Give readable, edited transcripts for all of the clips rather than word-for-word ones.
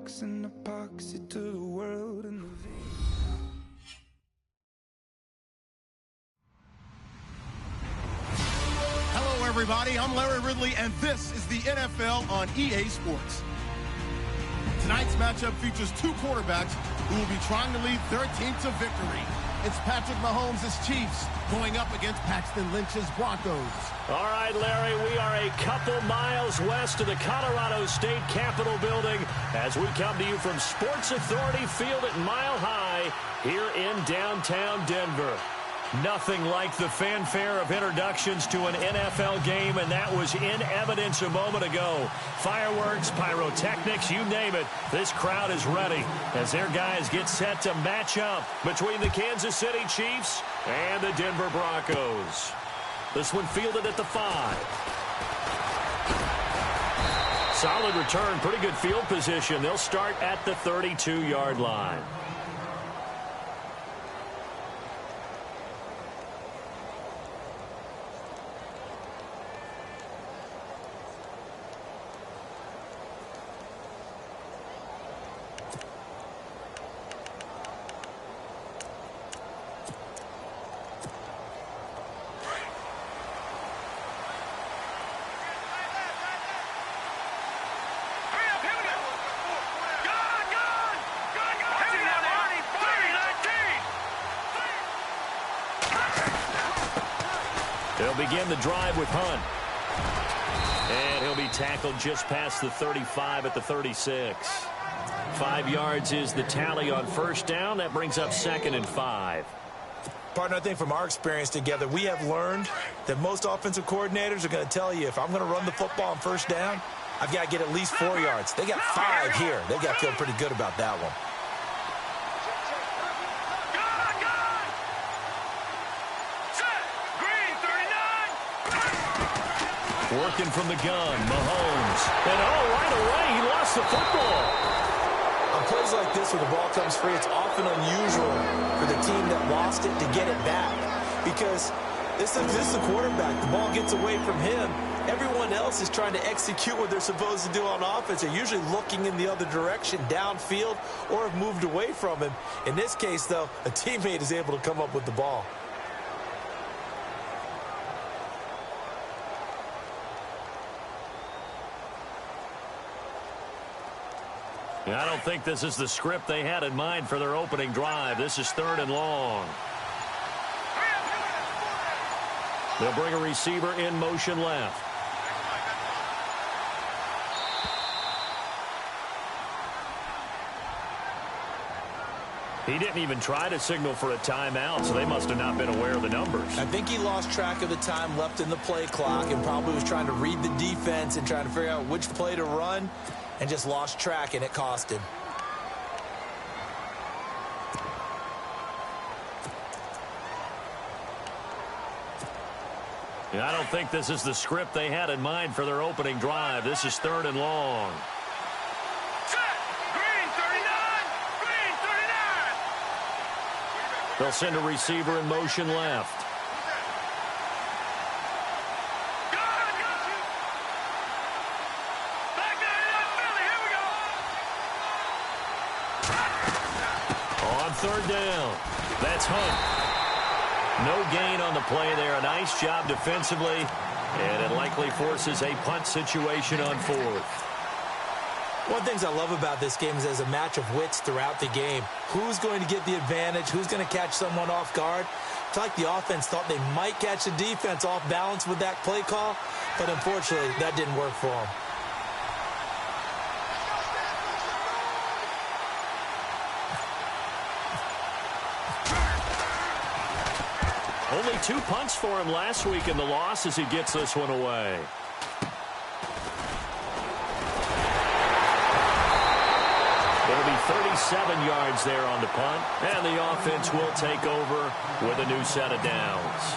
box and epoxy to the world and the Hello, everybody. I'm Larry Ridley, and this is the NFL on EA Sports. Tonight's matchup features two quarterbacks who will be trying to lead their team to victory. It's Patrick Mahomes' Chiefs going up against Paxton Lynch's Broncos. All right, Larry, we are a couple miles west of the Colorado State Capitol building as we come to you from Sports Authority Field at Mile High here in downtown Denver. Nothing like the fanfare of introductions to an NFL game, and that was in evidence a moment ago. Fireworks, pyrotechnics, you name it. This crowd is ready as their guys get set to match up between the Kansas City Chiefs and the Denver Broncos. This one fielded at the 5. Solid return, pretty good field position. They'll start at the 32-yard line. They'll begin the drive with Hunt. And he'll be tackled just past the 35 at the 36. 5 yards is the tally on first down. That brings up 2nd and 5. Partner, I think from our experience together, we have learned that most offensive coordinators are going to tell you, if I'm going to run the football on first down, I've got to get at least 4 yards. They got 5 here. They got to feel pretty good about that one. Working from the gun, Mahomes. And right away, he lost the football. On plays like this where the ball comes free, it's often unusual for the team that lost it to get it back. Because this is the quarterback. The ball gets away from him. Everyone else is trying to execute what they're supposed to do on offense. They're usually looking in the other direction, downfield, or have moved away from him. In this case, though, a teammate is able to come up with the ball. I don't think this is the script they had in mind for their opening drive. This is 3rd and long. They'll bring a receiver in motion left. He didn't even try to signal for a timeout, so they must have not been aware of the numbers. I think he lost track of the time left in the play clock and probably was trying to read the defense and trying to figure out which play to run, and just lost track, and it cost him. I don't think this is the script they had in mind for their opening drive. This is 3rd and long. They'll send a receiver in motion left. On 3rd down, that's Hunt. No gain on the play there. A nice job defensively, and it likely forces a punt situation on 4th. One of the things I love about this game is there's a match of wits throughout the game. Who's going to get the advantage? Who's going to catch someone off guard? It's like the offense thought they might catch the defense off balance with that play call, but unfortunately, that didn't work for them. Only 2 punts for him last week in the loss as he gets this one away. It'll be 37 yards there on the punt, and the offense will take over with a new set of downs.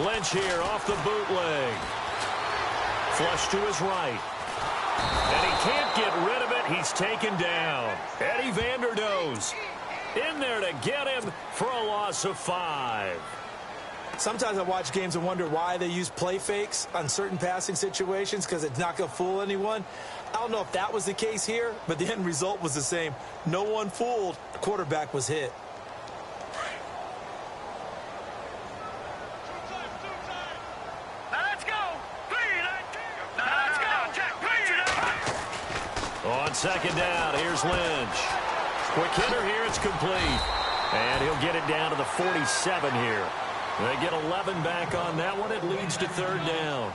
Lynch here off the bootleg. Flush to his right. And he can't get rid of it. He's taken down. Eddie Vanderdoes in there to get him for a loss of 5. Sometimes I watch games and wonder why they use play fakes on certain passing situations because it's not going to fool anyone. I don't know if that was the case here, but the end result was the same. No one fooled. The quarterback was hit. On second down, here's Lynch. Quick hitter here, it's complete. And he'll get it down to the 47 here. They get 11 back on that one. It leads to third down.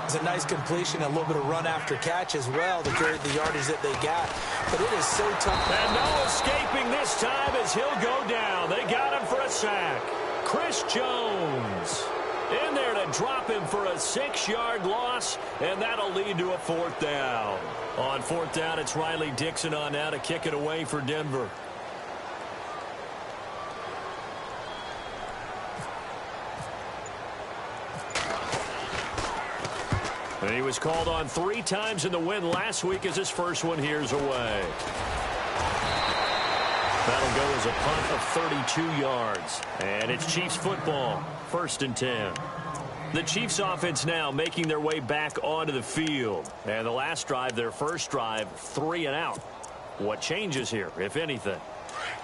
It's a nice completion, a little bit of run after catch as well to create the yardage that they got. But it is so tough. And no escaping this time as he'll go down. They got him for a sack. Chris Jones in there to drop him for a 6-yard loss, and that'll lead to a fourth down. On fourth down, it's Riley Dixon on now to kick it away for Denver. And he was called on 3 times in the win last week as his first one here's away. That'll go as a punt of 32 yards. And it's Chiefs football, 1st and 10. The Chiefs offense now making their way back onto the field. And the last drive, their first drive, 3 and out. What changes here, if anything?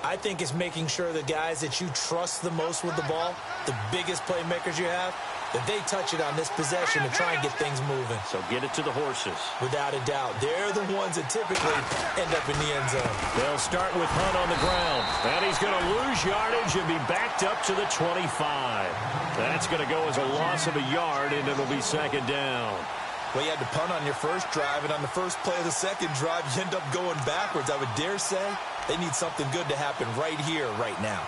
I think it's making sure the guys that you trust the most with the ball, the biggest playmakers you have, that they touch it on this possession to try and get things moving. So get it to the horses. Without a doubt. They're the ones that typically end up in the end zone. They'll start with Hunt on the ground. And he's going to lose yardage and be backed up to the 25. That's going to go as a loss of a yard, and it'll be second down. Well, you had to punt on your first drive, and on the first play of the second drive, you end up going backwards. I would dare say they need something good to happen right here, right now.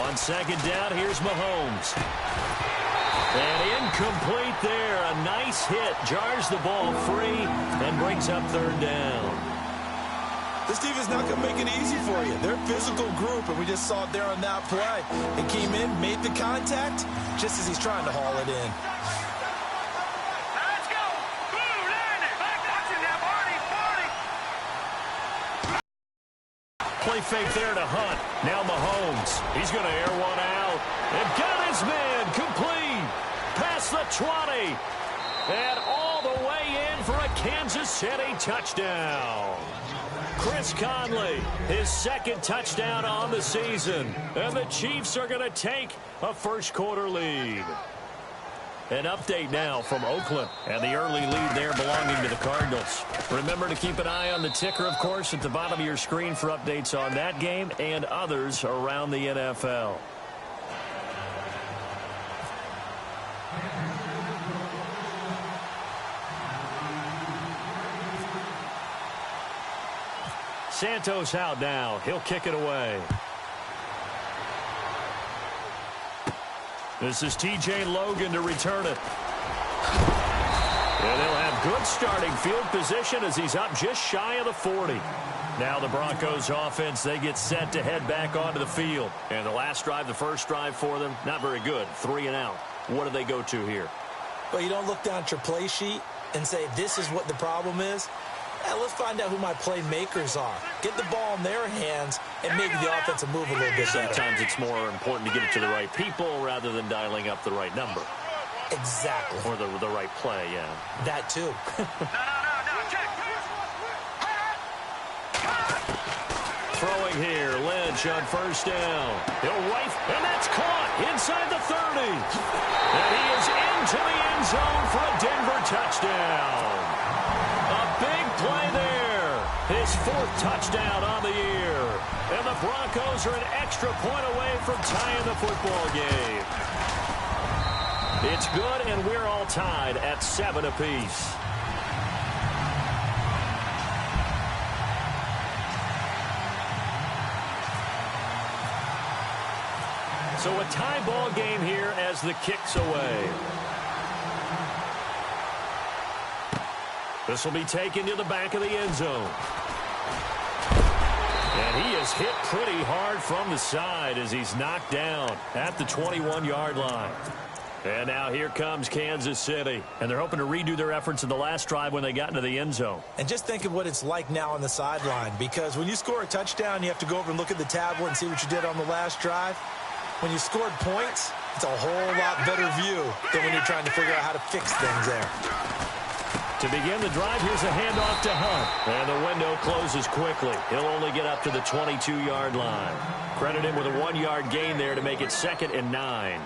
On second down, here's Mahomes. And incomplete there. A nice hit. Jars the ball free and brings up third down. This defense is not going to make it easy for you. They're a physical group, and we just saw it there on that play. It came in, made the contact, just as he's trying to haul it in. Let's go! Blue landing! Back watching that party! Play fake there to Hunt. Now Mahomes. He's going to air one out. And got his man complete. Past the 20. And all the way in for a Kansas City touchdown. Chris Conley, his second touchdown on the season. And the Chiefs are going to take a first quarter lead. An update now from Oakland, and the early lead there belonging to the Cardinals. Remember to keep an eye on the ticker, of course, at the bottom of your screen for updates on that game and others around the NFL. Santos out now. He'll kick it away. This is T.J. Logan to return it. And they'll have good starting field position as he's up just shy of the 40. Now the Broncos offense, they get set to head back onto the field. And the last drive, the first drive for them, not very good. 3 and out. What do they go to here? Well, you don't look down at your play sheet and say, this is what the problem is. Let's find out who my playmakers are. Get the ball in their hands and maybe the offense will move a little bit better. Sometimes it's more important to get it to the right people rather than dialing up the right number. Exactly. Or the right play, yeah. That too. Throwing here, Lynch on first down. He'll wipe, and that's caught inside the 30. And he is into the end zone for a Denver touchdown. A big play there. His 4th touchdown on the year. And the Broncos are an extra point away from tying the football game. It's good, and we're all tied at 7 apiece. So a tie ball game here as the kick's away. This will be taken to the back of the end zone. And he is hit pretty hard from the side as he's knocked down at the 21-yard line. And now here comes Kansas City. And they're hoping to redo their efforts in the last drive when they got into the end zone. And just think of what it's like now on the sideline, because when you score a touchdown, you have to go over and look at the tablet and see what you did on the last drive. When you scored points, it's a whole lot better view than when you're trying to figure out how to fix things there. To begin the drive, here's a handoff to Hunt. And the window closes quickly. He'll only get up to the 22-yard line. Credit him with a 1-yard gain there to make it 2nd and 9.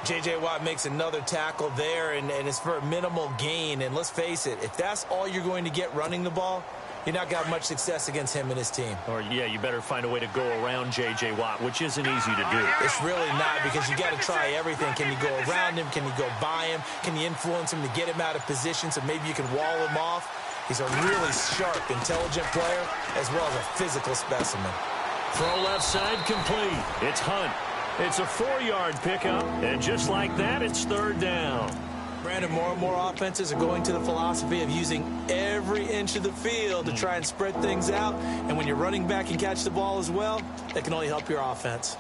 J.J. Watt makes another tackle there, and it's for a minimal gain. And let's face it, if that's all you're going to get running the ball, you're not got much success against him and his team. Or, yeah, you better find a way to go around J.J. Watt, which isn't easy to do. It's really not, because you got to try everything. Can you go around him? Can you go by him? Can you influence him to get him out of position so maybe you can wall him off? He's a really sharp, intelligent player, as well as a physical specimen. Throw left side complete. It's Hunt. It's a 4-yard pickup, and just like that, it's 3rd down. Brandon, more and more offenses are going to the philosophy of using every inch of the field to try and spread things out. And when you're running back and catch the ball as well, that can only help your offense.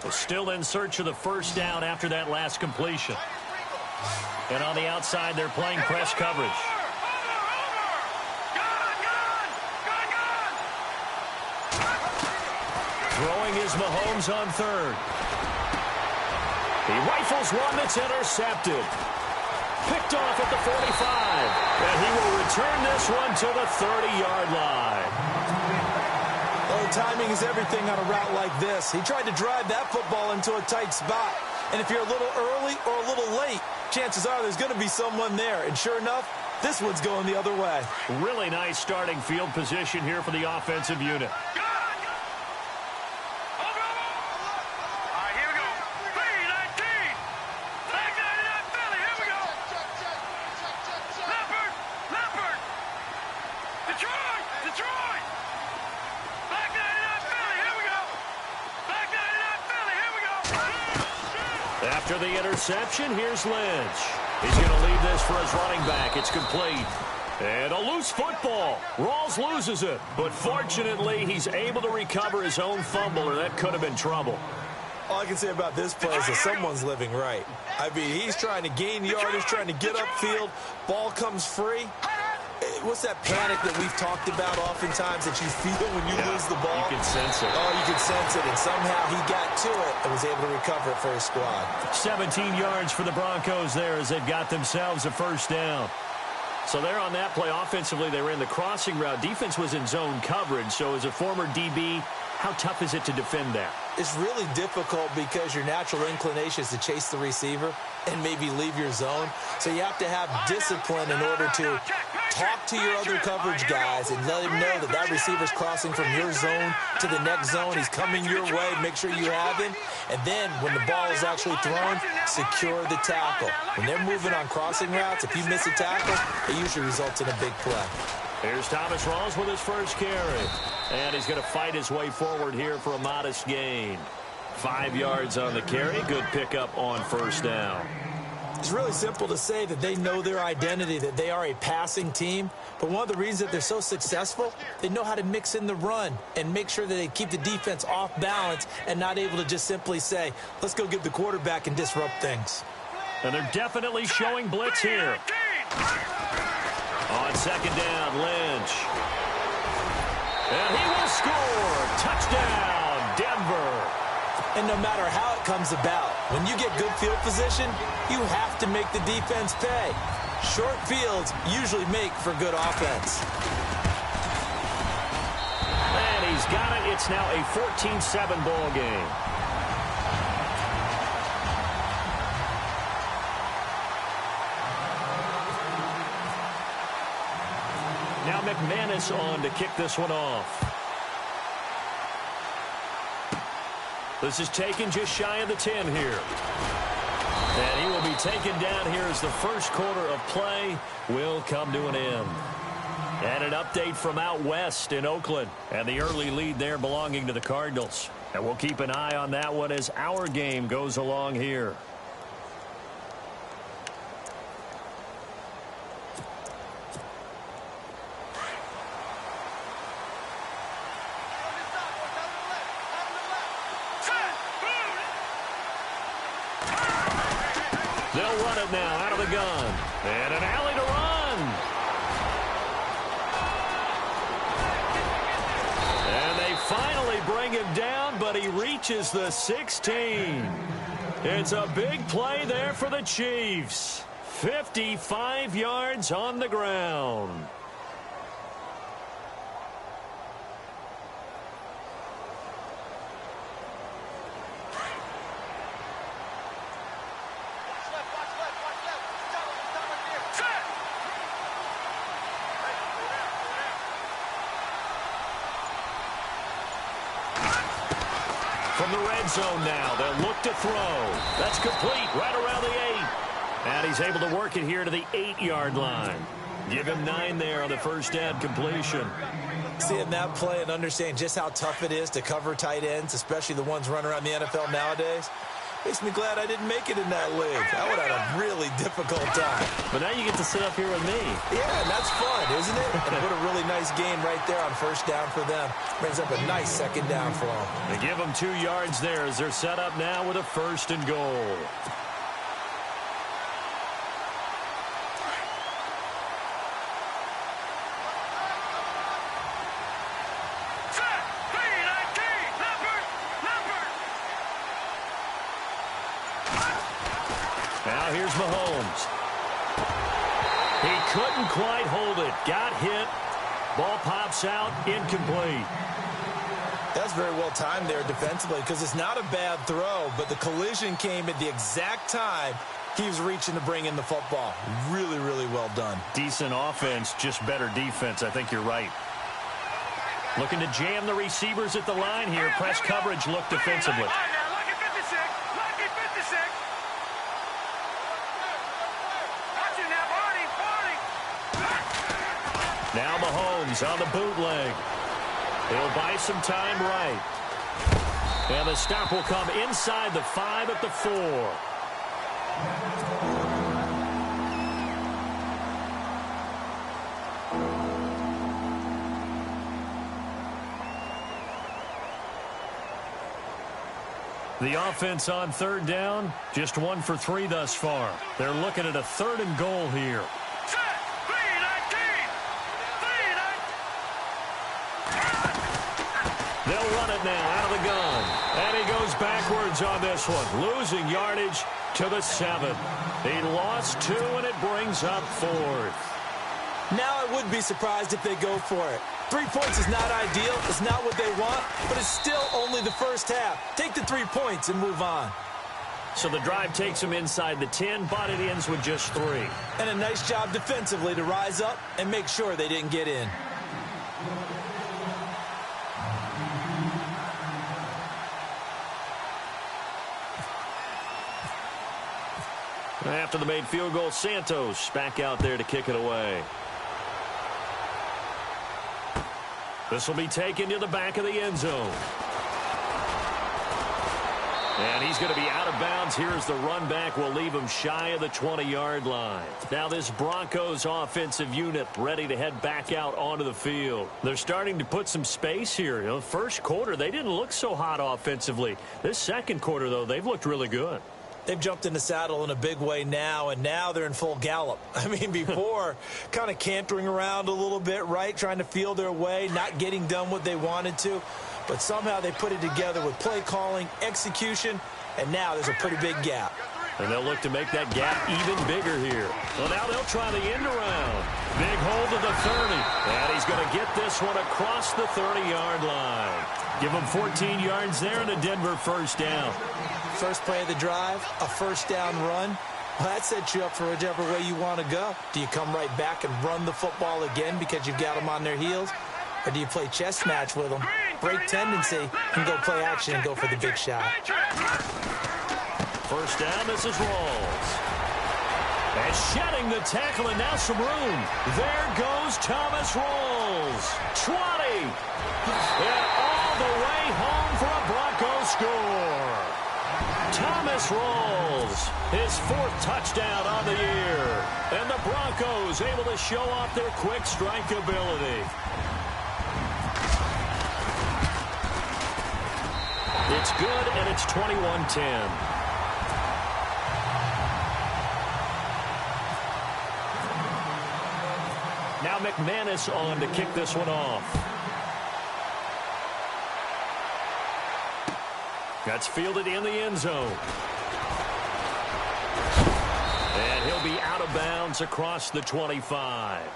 They're still in search of the 1st down after that last completion. And on the outside, they're playing press coverage. Throwing is Mahomes on 3rd. He rifles one that's intercepted. Picked off at the 45. And he will return this one to the 30-yard line. Well, timing is everything on a route like this. He tried to drive that football into a tight spot. And if you're a little early or a little late, chances are there's going to be someone there. And sure enough, this one's going the other way. Really nice starting field position here for the offensive unit. After the interception, here's Lynch. He's going to leave this for his running back. It's complete. And a loose football. Rawls loses it. But fortunately, he's able to recover his own fumble, or that could have been trouble. All I can say about this play is that someone's living right. I mean, he's trying to gain yardage, trying to get upfield. Ball comes free. What's that panic that we've talked about oftentimes that you feel when you lose the ball? You can sense it. Oh, you can sense it. And somehow he got to it and was able to recover it for his squad. 17 yards for the Broncos there as they've got themselves a 1st down. So there on that play, offensively, they ran the crossing route. Defense was in zone coverage. So as a former DB, how tough is it to defend that? It's really difficult because your natural inclination is to chase the receiver and maybe leave your zone. So you have to have discipline in order to talk to your other coverage guys and let him know that that receiver's crossing from your zone to the next zone. He's coming your way. Make sure you have him. And then when the ball is actually thrown, secure the tackle. When they're moving on crossing routes, if you miss a tackle, it usually results in a big play. Here's Thomas Rawls with his 1st carry. And he's going to fight his way forward here for a modest gain. 5 yards on the carry. Good pickup on 1st down. It's really simple to say that they know their identity, that they are a passing team. But one of the reasons that they're so successful, they know how to mix in the run and make sure that they keep the defense off balance and not able to just simply say, let's go get the quarterback and disrupt things. And they're definitely showing blitz here. On 2nd down, Lynch. And he will score. Touchdown, Denver. And no matter how it comes about, when you get good field position, you have to make the defense pay. Short fields usually make for good offense. And he's got it. It's now a 14-7 ball game. Now McManus on to kick this one off. This is taken just shy of the 10 here. And he will be taken down here as the 1st quarter of play will come to an end. And an update from out west in Oakland. And the early lead there belonging to the Cardinals. And we'll keep an eye on that one as our game goes along here. They'll run it now out of the gun. And an alley to run. And they finally bring him down, but he reaches the 16. It's a big play there for the Chiefs. 55 yards on the ground. From the red zone now, they'll look to throw. That's complete right around the 8. And he's able to work it here to the 8-yard line. Give him 9 there on the first down completion. Seeing that play and understanding just how tough it is to cover tight ends, especially the ones running around the NFL nowadays, makes me glad I didn't make it in that league. I would have had a really difficult time. But now you get to sit up here with me. Yeah, and that's fun, isn't it? And put a really nice game right there on first down for them. Brings up a nice second down for them. They give them 2 yards there as they're set up now with a first and goal. Now here's Mahomes. He couldn't quite hold it. Got hit. Ball pops out. Incomplete. That's very well timed there defensively because it's not a bad throw, but the collision came at the exact time he was reaching to bring in the football. Really, really well done. Decent offense, just better defense. I think you're right. Looking to jam the receivers at the line here. Press coverage look defensively. Now Mahomes on the bootleg. He'll buy some time right. And the stop will come inside the 5 at the 4. The offense on third down, just 1 for 3 thus far. They're looking at a 3rd and goal here. They'll run it now out of the gun. And he goes backwards on this one, losing yardage to the 7. He lost 2, and it brings up 4th. Now I would be surprised if they go for it. 3 points is not ideal. It's not what they want, but it's still only the first half. Take the 3 points and move on. So the drive takes them inside the 10, but it ends with just 3. And a nice job defensively to rise up and make sure they didn't get in. After the made field goal, Santos back out there to kick it away. This will be taken to the back of the end zone. And he's going to be out of bounds. Here's the run back. Will leave him shy of the 20-yard line. Now this Broncos offensive unit ready to head back out onto the field. They're starting to put some space here. You know, first quarter, they didn't look so hot offensively. This second quarter, though, they've looked really good. They've jumped in the saddle in a big way now, and now they're in full gallop. I mean, before, kind of cantering around a little bit, right, trying to feel their way, not getting done what they wanted to. But somehow they put it together with play calling, execution, and now there's a pretty big gap. And they'll look to make that gap even bigger here. Well, now they'll try the end around. Big hold to the 30. And he's going to get this one across the 30-yard line. Give him 14 yards there and a Denver first down. First play of the drive, a first down run. Well, that sets you up for whichever way you want to go. Do you come right back and run the football again because you've got them on their heels? Or do you play chess match with them, break tendency, and go play action and go for the big shot? First down, this is Rawls. And shedding the tackle, and now some room. There goes Thomas Rolls. 20. And all the way home for a Broncos score. Thomas Rolls, his 4th touchdown on the year. And the Broncos able to show off their quick strike ability. It's good, and it's 21-10. Now McManus on to kick this one off. That's fielded in the end zone. And he'll be out of bounds across the 25.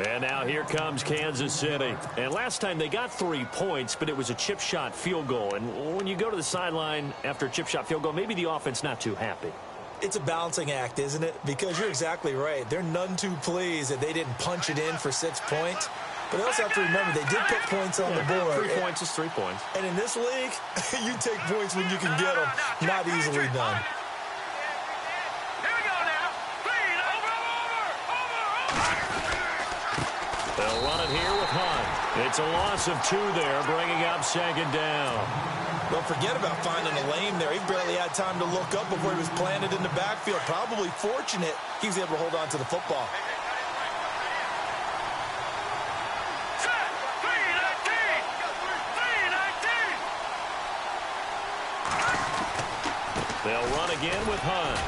And now here comes Kansas City. And last time they got 3 points, but it was a chip shot field goal. And when you go to the sideline after a chip shot field goal, maybe the offense not too happy. It's a balancing act, isn't it? Because you're exactly right. They're none too pleased that they didn't punch it in for 6 points. But they also have to remember they did put points on the board. 3 points is 3 points. And in this league, you take points when you can get them. Not easily done. Here we go now. Clean. Over. They'll run it here with Hunt. It's a loss of 2 there, bringing up 2nd down. Don't forget about finding a lane there. He barely had time to look up before he was planted in the backfield. Probably fortunate he was able to hold on to the football. Set. 3-19. 3-19. They'll run again with Hunt.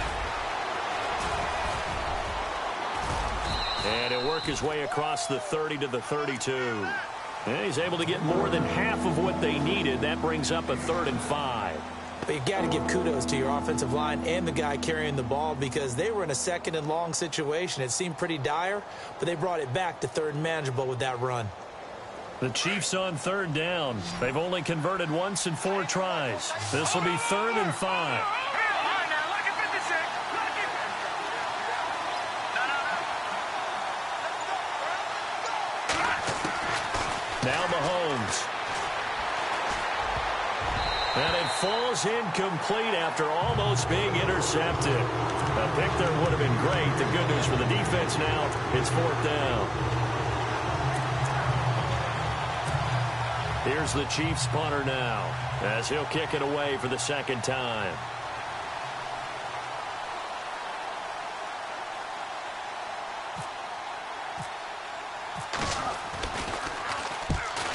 And he'll work his way across the 30 to the 32. And he's able to get more than half of what they needed. That brings up a 3rd and 5. But you got to give kudos to your offensive line and the guy carrying the ball because they were in a 2nd and long situation. It seemed pretty dire, but they brought it back to 3rd and manageable with that run. The Chiefs on 3rd down. They've only converted once in 4 tries. This will be 3rd and 5. Now Mahomes. And it falls incomplete after almost being intercepted. A pick there would have been great. The good news for the defense now, it's 4th down. Here's the Chiefs punter now as he'll kick it away for the 2nd time.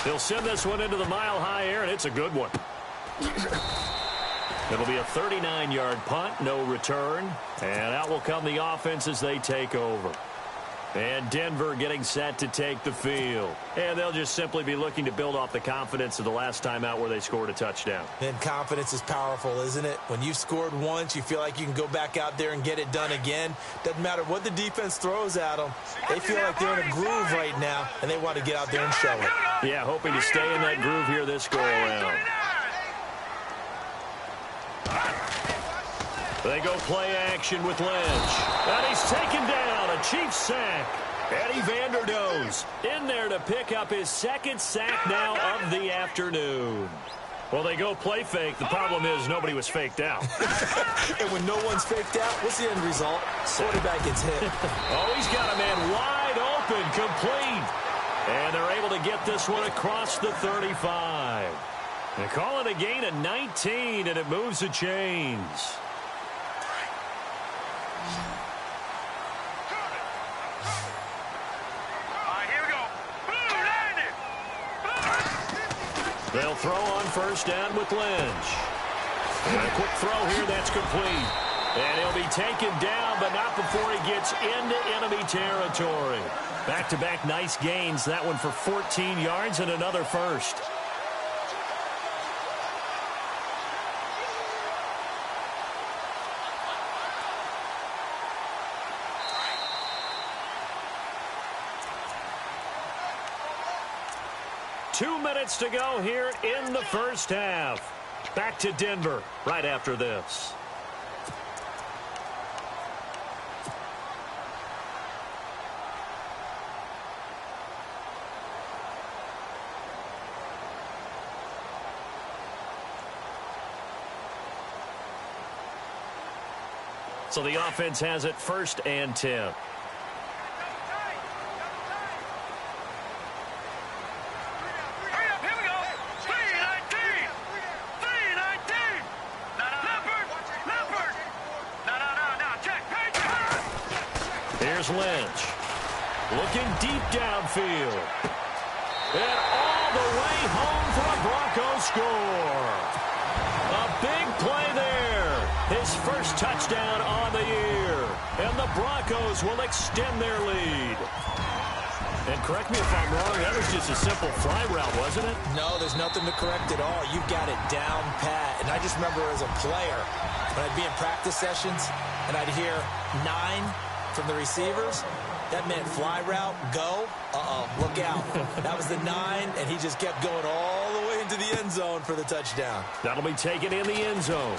He'll send this one into the mile-high air, and it's a good one. It'll be a 39-yard punt, no return. And out will come the offense as they take over. And Denver getting set to take the field. And they'll just simply be looking to build off the confidence of the last time out where they scored a touchdown. And confidence is powerful, isn't it? When you've scored once, you feel like you can go back out there and get it done again. Doesn't matter what the defense throws at them. They feel like they're in a groove right now, and they want to get out there and show it. Yeah, hoping to stay in that groove here this go-around. They go play action with Lynch. And he's taken down, a Chiefs sack. Eddie Vanderdoes in there to pick up his 2nd sack now of the afternoon. Well, they go play fake. The problem is nobody was faked out. And when no one's faked out, what's the end result? Quarterback gets hit. Oh, he's got a man wide open, complete. And they're able to get this one across the 35. They call it a gain of 19, and it moves the chains. They'll throw on 1st down with Lynch. And a quick throw here, that's complete. And he'll be taken down, but not before he gets into enemy territory. Back-to-back nice gains. That one for 14 yards and another 1st. Two minutes to go here in the 1st half. Back to Denver right after this. So the offense has it 1st and 10. Here's Lynch. Looking deep downfield. And all the way home for a Broncos score. A big play there. His first touchdown on the year. And the Broncos will extend their lead. And correct me if I'm wrong, that was just a simple fly route, wasn't it? No, there's nothing to correct at all. You've got it down pat. And I just remember as a player, when I'd be in practice sessions, and I'd hear 9 from the receivers, that meant fly route, go, look out. That was the 9, and he just kept going all the way into the end zone for the touchdown. That'll be taken in the end zone.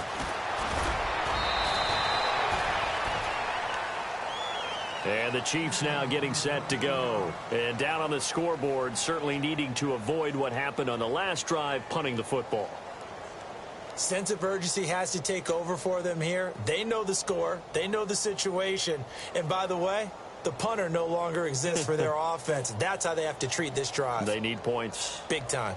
And the Chiefs now getting set to go. And down on the scoreboard, certainly needing to avoid what happened on the last drive, punting the football. Sense of urgency has to take over for them here. They know the score. They know the situation. And by the way, the punter no longer exists for their offense. That's how they have to treat this drive. They need points. Big time.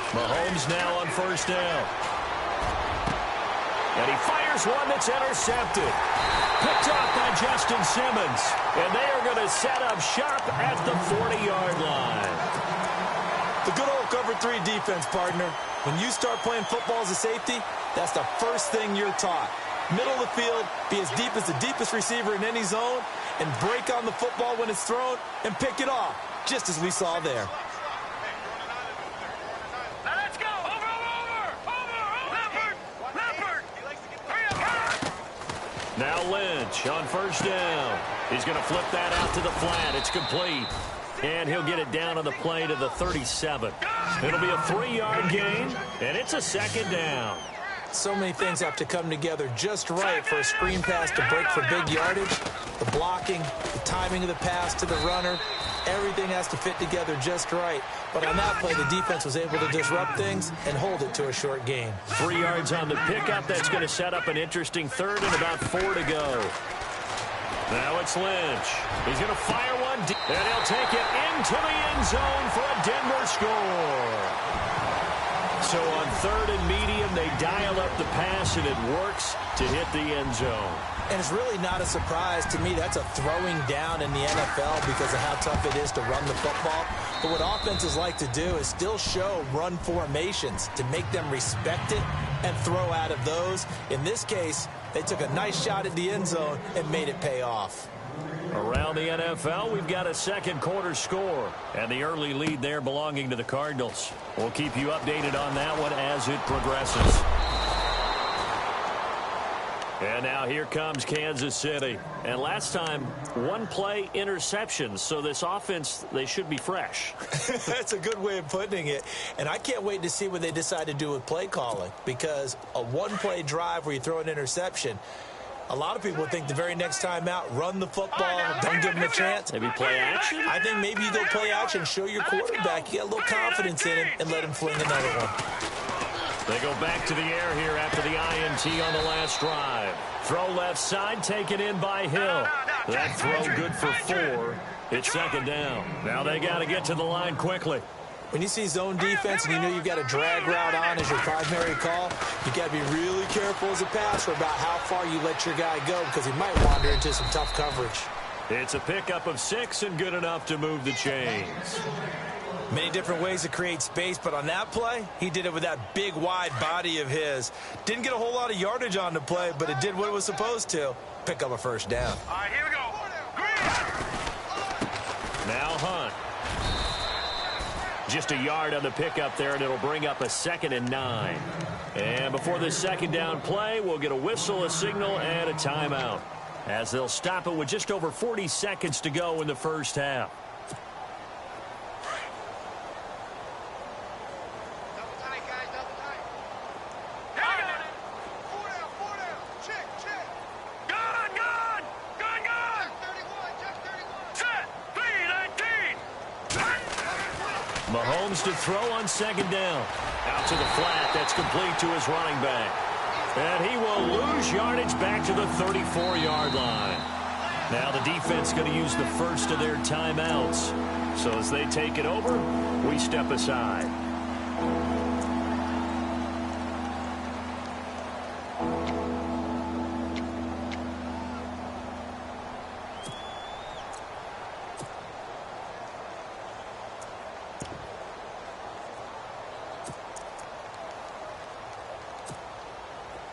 Mahomes now on 1st down. And he fires one that's intercepted. Picked off by Justin Simmons. And they are going to set up shop at the 40-yard line. The good old cover 3 defense, partner. When you start playing football as a safety, that's the first thing you're taught. Middle of the field, be as deep as the deepest receiver in any zone, and break on the football when it's thrown and pick it off, just as we saw there. Now Lynch on 1st down. He's going to flip that out to the flat. It's complete. And he'll get it down on the play to the 37. It'll be a 3-yard gain, and it's a 2nd down. So many things have to come together just right for a screen pass to break for big yardage. The blocking, the timing of the pass to the runner, everything has to fit together just right. But on that play, the defense was able to disrupt things and hold it to a short gain. 3 yards on the pickup. That's going to set up an interesting 3rd and about 4 to go. Now it's Lynch. He's going to fire one deep, and he'll take it into the end zone for a Denver score. So on 3rd and medium, they dial up the pass, and it works to hit the end zone. And it's really not a surprise to me. That's a throwing down in the NFL because of how tough it is to run the football. But what offenses like to do is still show run formations to make them respect it and throw out of those. In this case, they took a nice shot at the end zone and made it pay off. Around the NFL, we've got a 2nd quarter score, and the early lead there belonging to the Cardinals. We'll keep you updated on that one as it progresses. And now here comes Kansas City. And last time, 1 play interceptions. So this offense, they should be fresh. That's a good way of putting it. And I can't wait to see what they decide to do with play calling. Because a 1-play drive where you throw an interception, a lot of people think the very next time out, run the football, don't give them a chance. Maybe play action? I think maybe you go play action, show your quarterback you got a little confidence in him, and let him fling another one. They go back to the air here after the INT on the last drive. Throw left side, taken in by Hill. That throw good for 4. It's 2nd down. Now they got to get to the line quickly. When you see zone defense and you know you've got a drag route on as your primary call, you got to be really careful as a passer about how far you let your guy go because he might wander into some tough coverage. It's a pickup of 6 and good enough to move the chains. Many different ways to create space, but on that play, he did it with that big, wide body of his. Didn't get a whole lot of yardage on the play, but it did what it was supposed to. Pick up a 1st down. All right, here we go. Now Hunt. Just a yard on the pickup there, and it'll bring up a 2nd and 9. And before this 2nd down play, we'll get a whistle, a signal, and a timeout, as they'll stop it with just over 40 seconds to go in the first half. Mahomes to throw on second down. Out to the flat. That's complete to his running back. And he will lose yardage back to the 34-yard line. Now the defense going to use the first of their timeouts. So as they take it over, we step aside.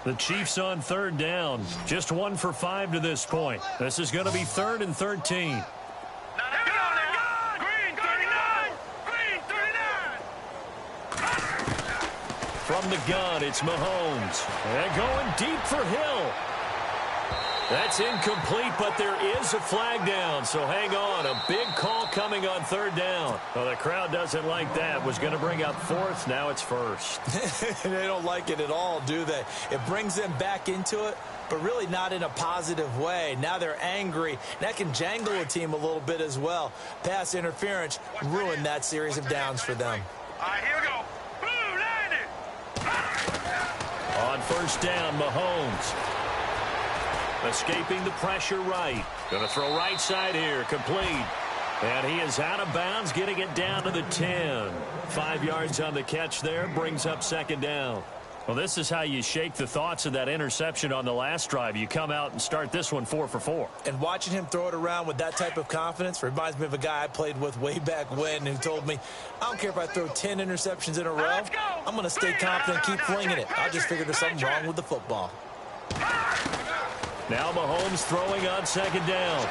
The Chiefs on third down. Just 1 for 5 to this point. This is going to be 3rd and 13. From the gun, it's Mahomes. And going deep for Hill. That's incomplete, but there is a flag down, so hang on. A big call coming on 3rd down. Well, the crowd doesn't like that. Was going to bring up 4th. Now it's 1st. They don't like it at all, do they? It brings them back into it, but really not in a positive way. Now they're angry. That can jangle a team a little bit as well. Pass interference ruined that series of downs for them. All right, here we go. On 1st down, Mahomes. Escaping the pressure right. Going to throw right side here. Complete. And he is out of bounds, getting it down to the 10. 5 yards on the catch there. Brings up 2nd down. Well, this is how you shake the thoughts of that interception on the last drive. You come out and start this one 4 for 4. And watching him throw it around with that type of confidence reminds me of a guy I played with way back when who told me, I don't care if I throw 10 interceptions in a row. I'm going to stay confident and keep flinging it. I just figured there's something wrong with the football. Now Mahomes throwing on 2nd down.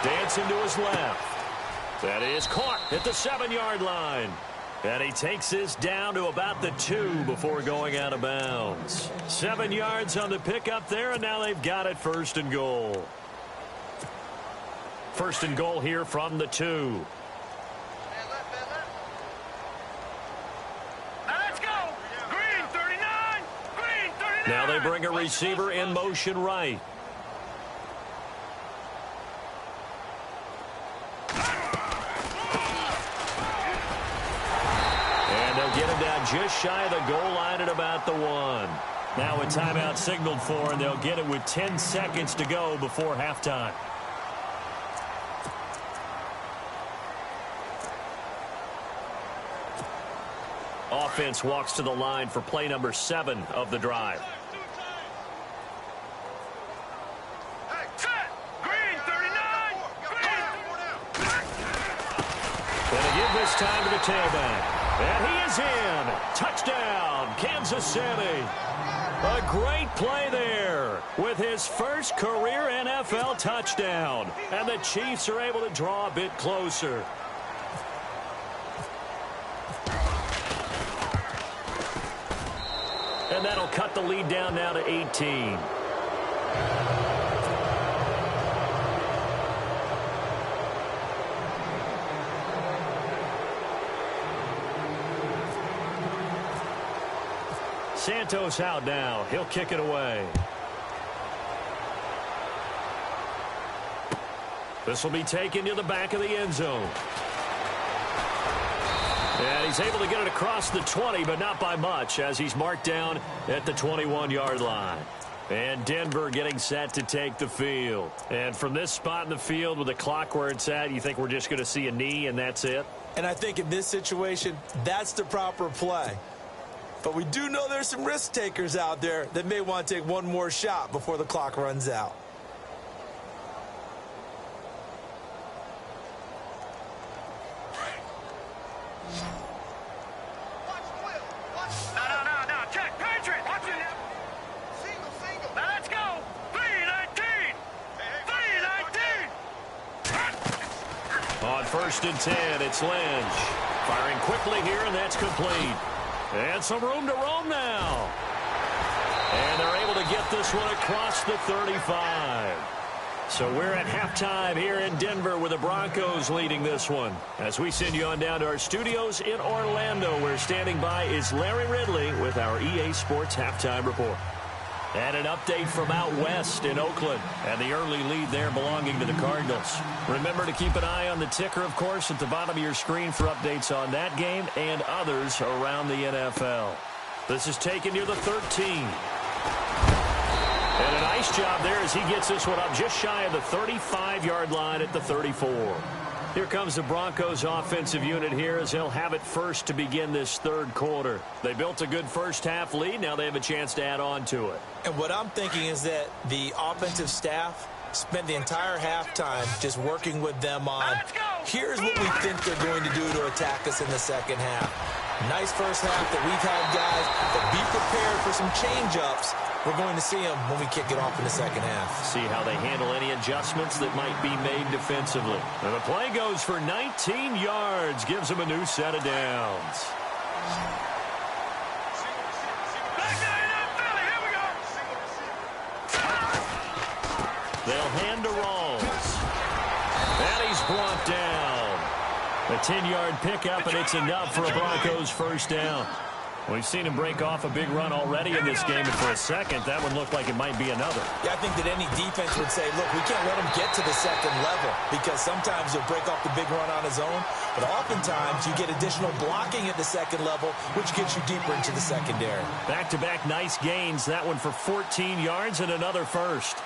Dancing to his left. That is caught at the 7-yard line. And he takes this down to about the 2 before going out of bounds. 7 yards on the pickup there, and now they've got it 1st and goal. 1st and goal here from the 2. Now they bring a receiver in motion right. And they'll get him down just shy of the goal line at about the 1. Now a timeout signaled for, and they'll get it with 10 seconds to go before halftime. Offense walks to the line for play number 7 of the drive. Going to give this time to the tailback. And he is in. Touchdown, Kansas City. A great play there with his first career NFL touchdown. And the Chiefs are able to draw a bit closer. And that'll cut the lead down now to 18. Santos out now. He'll kick it away. This will be taken to the back of the end zone. And he's able to get it across the 20, but not by much, as he's marked down at the 21-yard line. And Denver getting set to take the field. And from this spot in the field with the clock where it's at, you think we're just going to see a knee and that's it? And I think in this situation, that's the proper play. But we do know there's some risk takers out there that may want to take one more shot before the clock runs out. No. Check. Patriot. Watch it now. Single. Now let's go. 3-19. 3-19. On 1st and 10, it's Lynch. Firing quickly here, and that's complete. And some room to roam now. And they're able to get this one across the 35. So we're at halftime here in Denver with the Broncos leading this one. As we send you on down to our studios in Orlando, where standing by is Larry Ridley with our EA Sports Halftime Report. And an update from out west in Oakland. And the early lead there belonging to the Cardinals. Remember to keep an eye on the ticker, of course, at the bottom of your screen for updates on that game and others around the NFL. This is taken near the 13. And a nice job there as he gets this one up just shy of the 35-yard line at the 34. Here comes the Broncos offensive unit here as they'll have it first to begin this third quarter. They built a good first-half lead. Now they have a chance to add on to it. And what I'm thinking is that the offensive staff spent the entire halftime just working with them on, here's what we think they're going to do to attack us in the second half. Nice first half that we've had, guys, but be prepared for some change-ups. We're going to see them when we kick it off in the second half. See how they handle any adjustments that might be made defensively. And the play goes for 19 yards, gives them a new set of downs. They'll hand to Rawls. And he's brought down. A 10-yard pickup, and it's enough for a Broncos first down. We've seen him break off a big run already in this game, and for a second, that one looked like it might be another. Yeah, I think that any defense would say, look, we can't let him get to the second level because sometimes he'll break off the big run on his own, but oftentimes you get additional blocking at the second level, which gets you deeper into the secondary. Back-to-back nice gains, that one for 14 yards and another first.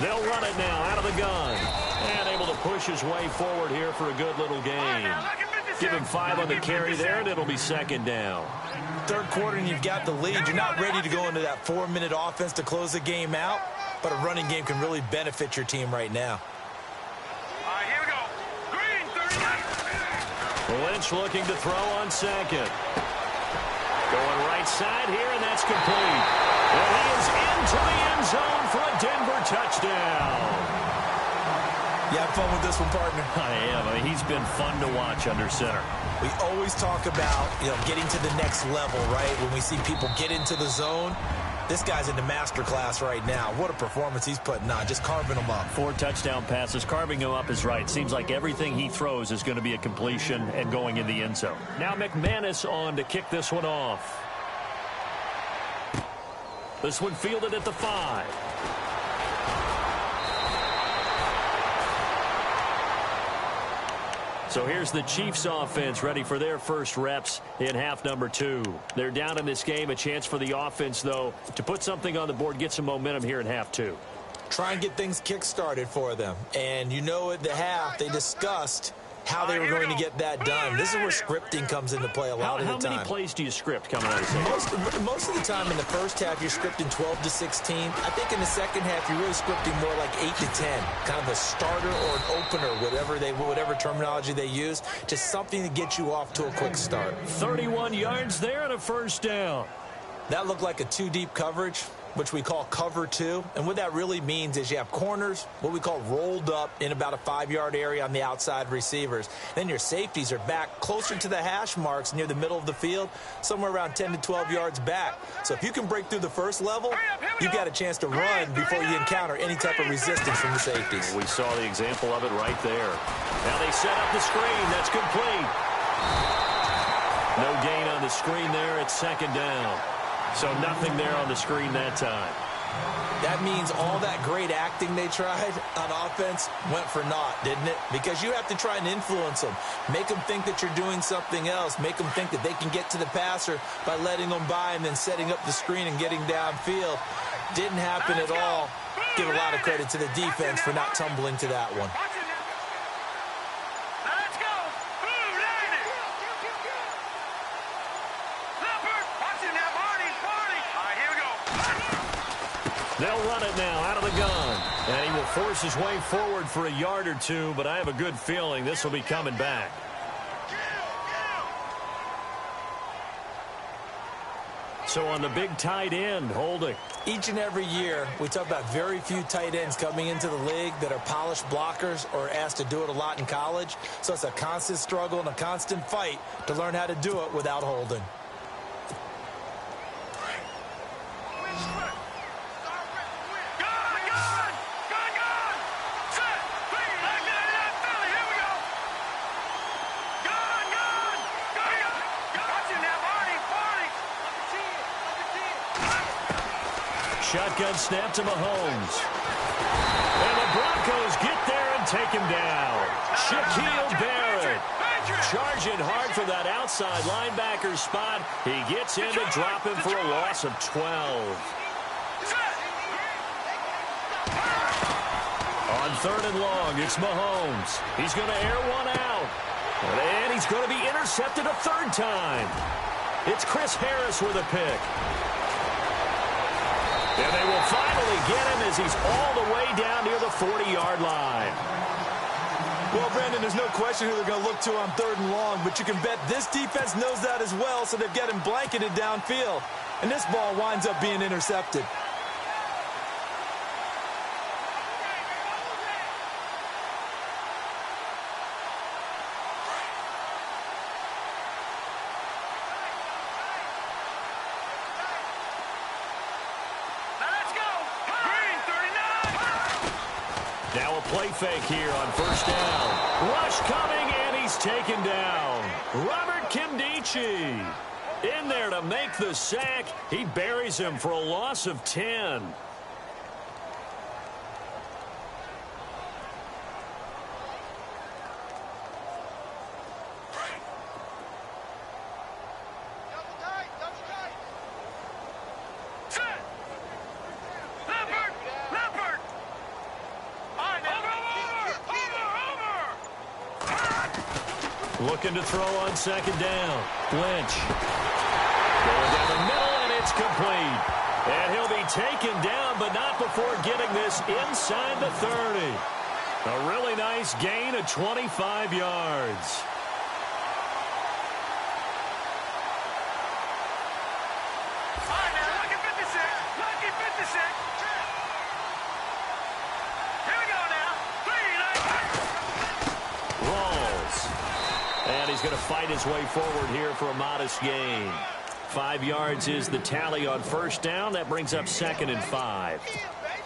They'll run it now out of the gun. And able to push his way forward here for a good little gain. Give him 5 on the carry there, and it'll be second down. Third quarter, and you've got the lead. You're not ready to go into that 4-minute offense to close the game out, but a running game can really benefit your team right now. Here we go. Green, 39. Lynch looking to throw on second. Going right side here, and that's complete. And he is into the end zone for a Denver touchdown. You have fun with this one, partner? I am. I mean, he's been fun to watch under center. We always talk about, getting to the next level, right? When we see people get into the zone, this guy's in the master class right now. What a performance he's putting on, just carving them up. 4 touchdown passes. Carving him up is right. Seems like everything he throws is going to be a completion and going in the end zone. Now McManus on to kick this one off. This one fielded at the 5. So here's the Chiefs offense ready for their first reps in half number 2. They're down in this game. A chance for the offense, though, to put something on the board, get some momentum here in half 2. Try and get things kick-started for them. And at the half, they discussed how they were going to get that done. This is where scripting comes into play a lot of the time. How many plays do you script coming out of the second? Most of the time in the first half, you're scripting 12 to 16. I think in the second half, you're really scripting more like 8 to 10. Kind of a starter or an opener, whatever terminology they use. Just something to get you off to a quick start. 31 yards there and a first down. That looked like a 2-deep coverage, which we call cover 2. And what that really means is you have corners, what we call rolled up in about a 5-yard area on the outside receivers. Then your safeties are back closer to the hash marks near the middle of the field, somewhere around 10 to 12 yards back. So if you can break through the first level, you've got a chance to run before you encounter any type of resistance from the safeties. We saw the example of it right there. Now they set up the screen. That's complete. No gain on the screen there. It's second down. So nothing there on the screen that time. That means all that great acting they tried on offense went for naught, didn't it? Because you have to try and influence them. Make them think that you're doing something else. Make them think that they can get to the passer by letting them by and then setting up the screen and getting downfield. Didn't happen at all. Give a lot of credit to the defense for not tumbling to that one. They'll run it now out of the gun. And he will force his way forward for a yard or two, but I have a good feeling this will be coming back. So on the big tight end, holding. Each and every year, we talk about very few tight ends coming into the league that are polished blockers or asked to do it a lot in college. So it's a constant struggle and a constant fight to learn how to do it without holding. Shotgun snap to Mahomes. And the Broncos get there and take him down. Shaquille Barrett charging hard for that outside linebacker spot. He gets in to drop him for a loss of 12. On 3rd and long, it's Mahomes. He's going to air one out. And he's going to be intercepted a 3rd time. It's Chris Harris with a pick. And they will finally get him as he's all the way down near the 40-yard line. Well, Brandon, there's no question who they're going to look to on 3rd and long, but you can bet this defense knows that as well, so they've got him blanketed downfield. And this ball winds up being intercepted. Now a play fake here on 1st down. Rush coming, and he's taken down. Robert Kimdichie in there to make the sack. He buries him for a loss of 10. Looking to throw on 2nd down. Lynch. Going down the middle, and it's complete. And he'll be taken down, but not before getting this inside the 30. A really nice gain of 25 yards. All right, now, lucky 56. Lucky 56. Here we go now. 3, 9, Rolls. And he's going to fight his way forward here for a modest gain. 5 yards is the tally on 1st down. That brings up 2nd and 5.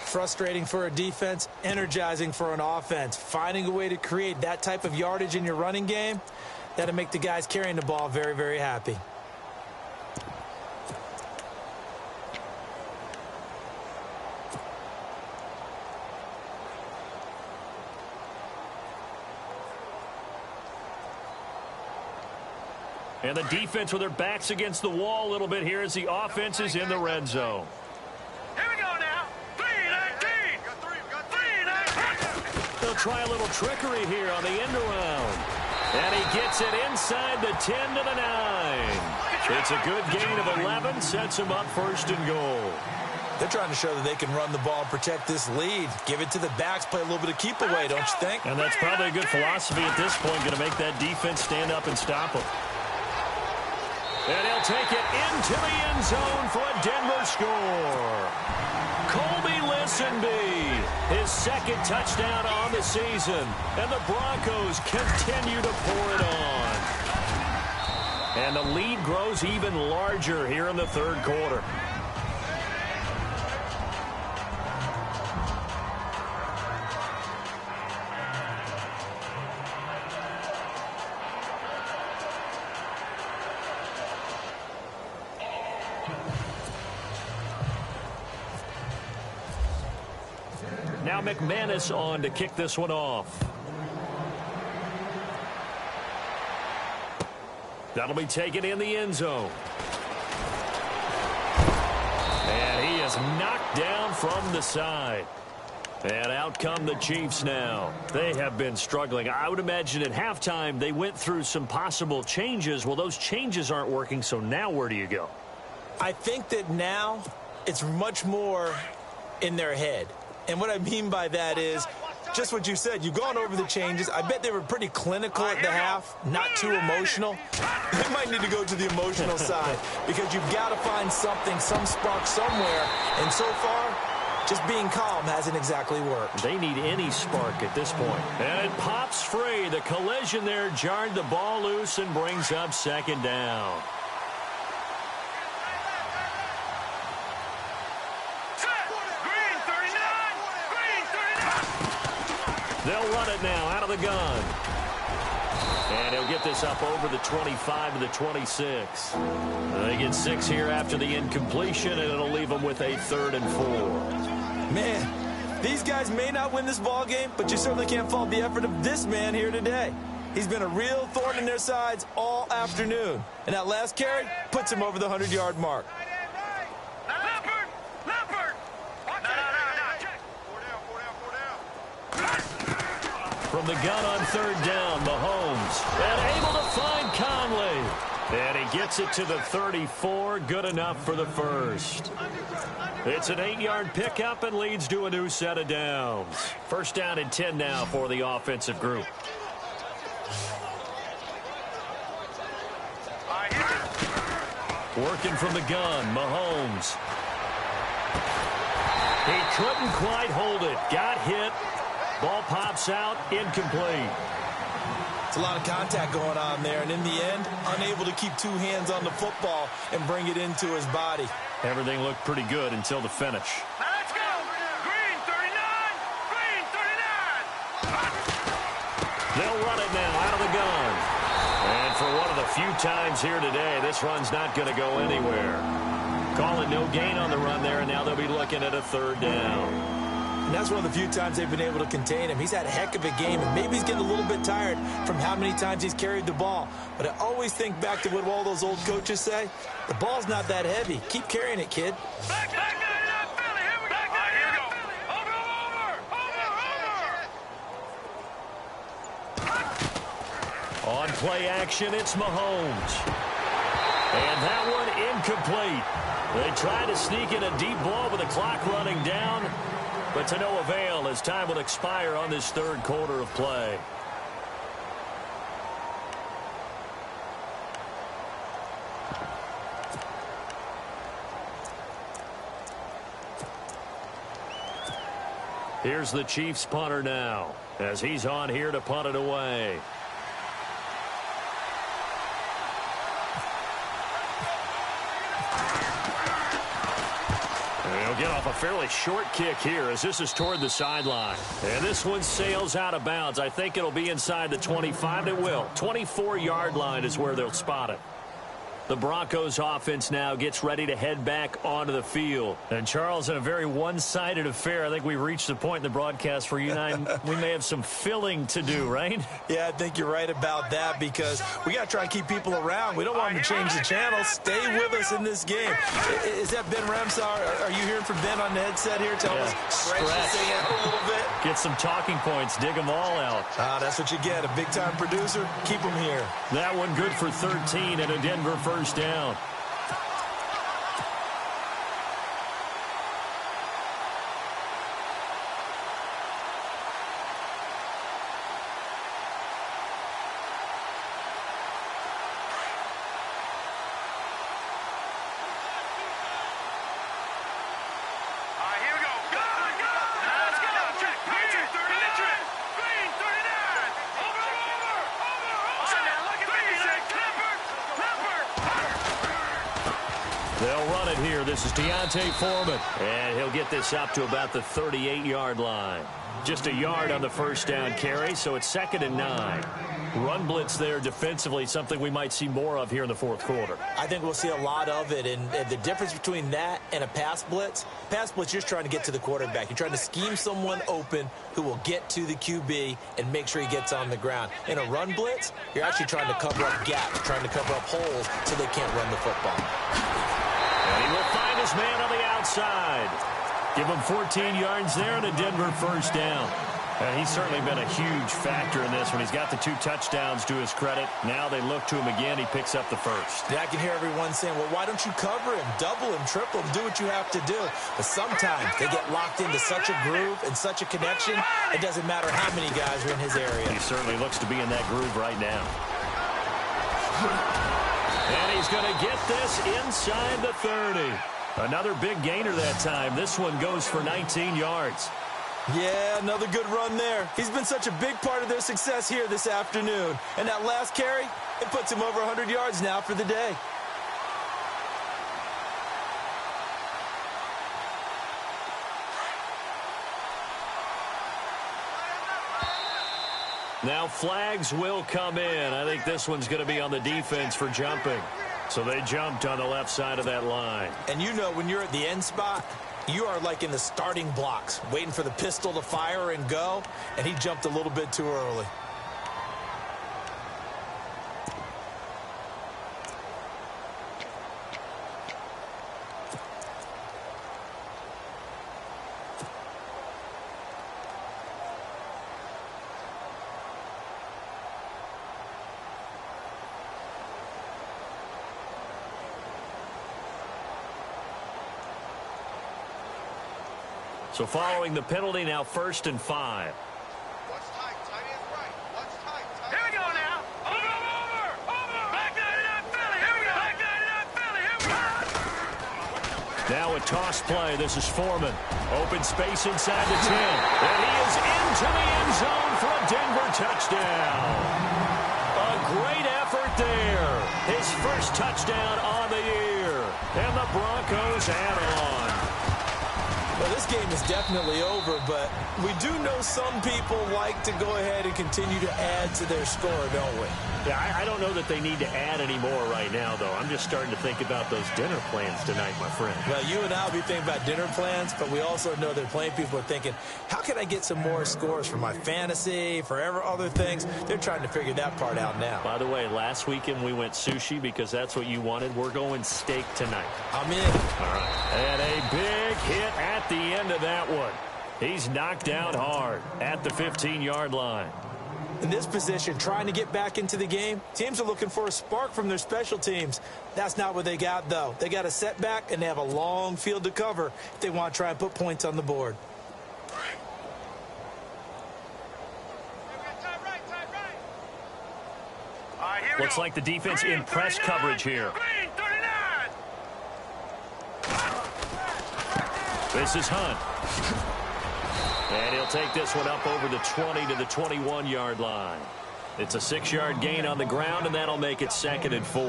Frustrating for a defense, energizing for an offense. Finding a way to create that type of yardage in your running game, that'll make the guys carrying the ball very, very happy. And the defense with their backs against the wall a little bit here as the offense is in the red zone. here we go now. 3-19. 3-19. They'll try a little trickery here on the end around. And he gets it inside the 10 to the 9. It's a good gain of 11, sets him up 1st and goal. They're trying to show that they can run the ball and protect this lead. Give it to the backs, play a little bit of keep away, don't you think? And that's probably a good philosophy at this point, going to make that defense stand up and stop him. And he'll take it into the end zone for a Denver score. Colby Listenby, his 2nd touchdown on the season. And the Broncos continue to pour it on. And the lead grows even larger here in the 3rd quarter. Now McManus on to kick this one off. That'll be taken in the end zone. And he is knocked down from the side. And out come the Chiefs now. They have been struggling. I would imagine at halftime they went through some possible changes. Well, those changes aren't working, so now where do you go? I think that now it's much more in their head. And what I mean by that is just what you said. You've gone over the changes. I bet they were pretty clinical at the half, not too emotional. They might need to go to the emotional side because you've got to find something, some spark somewhere. And so far, just being calm hasn't exactly worked. They need any spark at this point. And it pops free. The collision there jarred the ball loose and brings up second down. They'll run it now out of the gun. And he'll get this up over the 25 to the 26. They get 6 here after the incompletion, and it'll leave them with a 3rd and 4. Man, these guys may not win this ball game, but you certainly can't fault the effort of this man here today. He's been a real thorn in their sides all afternoon. And that last carry puts him over the 100-yard mark. From the gun on 3rd down, Mahomes. And able to find Conley. And he gets it to the 34. Good enough for the first. It's an 8-yard pickup and leads to a new set of downs. 1st down and 10 now for the offensive group. Working from the gun, Mahomes. He couldn't quite hold it. Got hit. Ball pops out, incomplete. It's a lot of contact going on there, and in the end, unable to keep 2 hands on the football and bring it into his body. Everything looked pretty good until the finish. Now let's go. Green 39. Green 39. They'll run it now out of the gun. And for one of the few times here today, this run's not going to go anywhere. Calling no gain on the run there, and now they'll be looking at a 3rd down. And that's one of the few times they've been able to contain him. He's had a heck of a game, and maybe he's getting a little bit tired from how many times he's carried the ball. But I always think back to what all those old coaches say. The ball's not that heavy. Keep carrying it, kid. Back Philly. Here we go. Here we go. Over. On play action, it's Mahomes. And that one incomplete. They try to sneak in a deep ball with the clock running down, but to no avail as time will expire on this 3rd quarter of play. Here's the Chiefs punter now as he's on here to punt it away. He'll get off a fairly short kick here as this is toward the sideline. And this one sails out of bounds. I think it'll be inside the 25. It will. 24-yard line is where they'll spot it. The Broncos offense now gets ready to head back onto the field. And, Charles, in a very one-sided affair, I think we've reached the point in the broadcast where you and I, we may have some filling to do, right? Yeah, I think you're right about that because we got to try and keep people around. We don't want them to change the channel. Stay with us in this game. Is that Ben Ramsar? Are you hearing from Ben on the headset here? Tell us, stretch this thing out a little bit. Get some talking points. Dig them all out. That's what you get. A big-time producer. Keep them here. That one good for 13 and a Denver first down. They'll run it here. This is Deontay Foreman. And he'll get this up to about the 38-yard line. Just a yard on the first down carry, so it's 2nd and 9. Run blitz there defensively, something we might see more of here in the 4th quarter. I think we'll see a lot of it, and the difference between that and a pass blitz, you're just trying to get to the quarterback. You're trying to scheme someone open who will get to the QB and make sure he gets on the ground. In a run blitz, you're actually trying to cover up gaps, trying to cover up holes so they can't run the football. And he will find his man on the outside. Give him 14 yards there and a Denver first down. And he's certainly been a huge factor in this one. He's got the 2 touchdowns to his credit. Now they look to him again. He picks up the first. Yeah, I can hear everyone saying, well, why don't you cover him, double him, triple him, do what you have to do. But sometimes they get locked into such a groove and such a connection, it doesn't matter how many guys are in his area. He certainly looks to be in that groove right now. And he's going to get this inside the 30. Another big gainer that time. This one goes for 19 yards. Yeah, another good run there. He's been such a big part of their success here this afternoon. And that last carry, it puts him over 100 yards now for the day. Now flags will come in. I think this one's going to be on the defense for jumping. So they jumped on the left side of that line. And you know when you're at the end spot, you are like in the starting blocks, waiting for the pistol to fire and go, and he jumped a little bit too early. So following the penalty, now 1st and 5. What's tight? Tight is right. What's tight? Here we go now. Over. Back 99 Philly. Here we go. Back 99 Philly. Here we go. Now a toss play. This is Foreman. Open space inside the 10. And he is into the end zone for a Denver touchdown. A great effort there. His first touchdown on the year. And the Broncos add on. Well, this game is definitely over, but we do know some people like to go ahead and continue to add to their score, don't we? Yeah, I don't know that they need to add any more right now, though. I'm just starting to think about those dinner plans tonight, my friend. Well, you and I will be thinking about dinner plans, but we also know that plenty of people are thinking, how can I get some more scores for my fantasy, for other things? They're trying to figure that part out now. By the way, last weekend we went sushi because that's what you wanted. We're going steak tonight. I'm in. All right. And a big hit at the end of that one. He's knocked down hard at the 15-yard line. In this position, trying to get back into the game, teams are looking for a spark from their special teams. That's not what they got, though. They got a setback, and they have a long field to cover if they want to try and put points on the board. Looks like the defense in press coverage here. This is Hunt. And he'll take this one up over the 20 to the 21-yard line. It's a 6-yard gain on the ground, and that'll make it 2nd and 4.